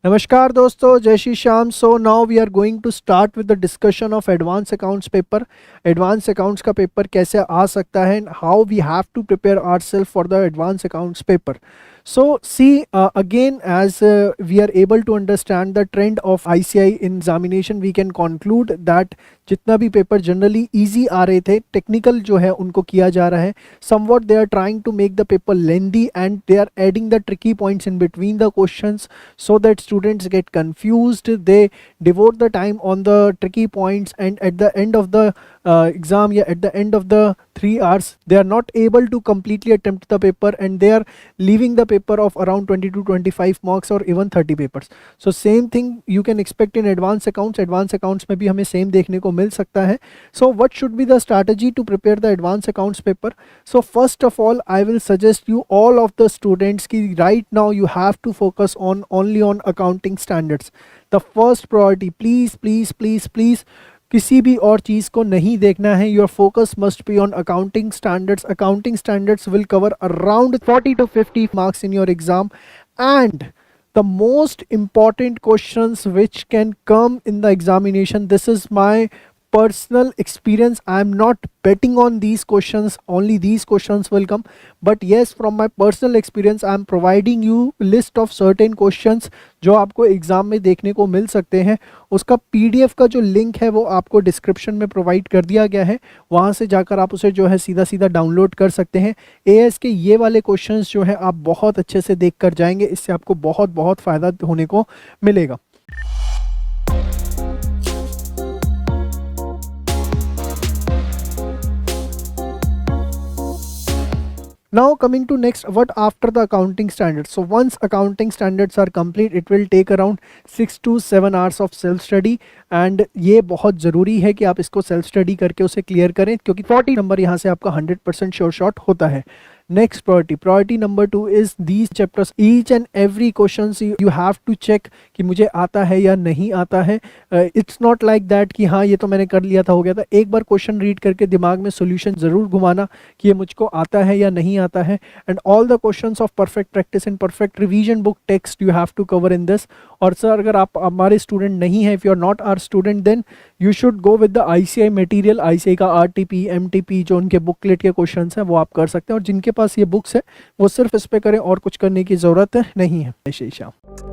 नमस्कार दोस्तों, जय Shri Shyam. So now we are going to start with the discussion of advance accounts paper. Advance accounts का paper कैसे आ सकता है, how we have to prepare ourselves for the advance accounts paper. So see, again, as we are able to understand the trend of ICI examination, we can conclude that जितना भी paper generally easy आ रहे थे, technical जो है उनको किया जा रहा है. Somewhat they are trying to make the paper lengthy and they are adding the tricky points in between the questions so that students get confused. They devote the time on the tricky points, and at the end of the exam, yeah, at the end of the 3 hours, they are not able to completely attempt the paper, and they are leaving the paper of around 20 to 25 marks or even 30 papers. So same thing you can expect in advanced accounts. Advanced accounts में भी हमें same देखने को मिल सकता है. So what should be the strategy to prepare the advanced accounts paper? So first of all, I will suggest you all of the students कि right now you have to focus on only on accounting standards. The first priority, please किसी भी और चीज़ को नहीं देखना है. Your focus must be on accounting standards. Accounting standards will cover around 40 to 50 marks in your exam, and the most important questions which can come in the examination, this is my personal experience. I am not betting on these questions, only these questions will come, but yes, from my personal experience I am providing you list of certain questions जो आपको exam में देखने को मिल सकते हैं. उसका PDF का जो लिंक है वो आपको डिस्क्रिप्शन में प्रोवाइड कर दिया गया है. वहाँ से जाकर आप उसे जो है सीधा डाउनलोड कर सकते हैं. एएस के ये वाले क्वेश्चंस जो है आप बहुत अच्छे से देख कर जाएंगे. इससे आपको बहुत फ़ायदा होने को मिलेगा. Now coming to next, what after the accounting standards? So once accounting standards are complete, it will take around 6 to 7 hours of self study, and ये बहुत ज़रूरी है कि आप इसको सेल्फ स्टडी करके उसे क्लियर करें, क्योंकि 40 नंबर यहाँ से आपका 100% श्योर शॉट होता है. Next priority number 2 is these chapters. Each and every questions you have to check कि मुझे आता है या नहीं आता है. It's not like that कि हाँ ये तो मैंने कर लिया था, हो गया था. एक बार क्वेश्चन रीड करके दिमाग में सोल्यूशन ज़रूर घुमाना कि ये मुझको आता है या नहीं आता है. And all the questions of perfect practice and perfect revision book text you have to cover in this. और सर अगर आप हमारे स्टूडेंट नहीं हैं, if you are not our student, then you should go with the ICI material. ICI का RTP MTP जो उनके booklet के क्वेश्चन हैं वो आप कर सकते हैं, और जिनके पास ये बुक्स है वो सिर्फ इस पे करें, और कुछ करने की ज़रूरत नहीं है. जय श्री श्याम.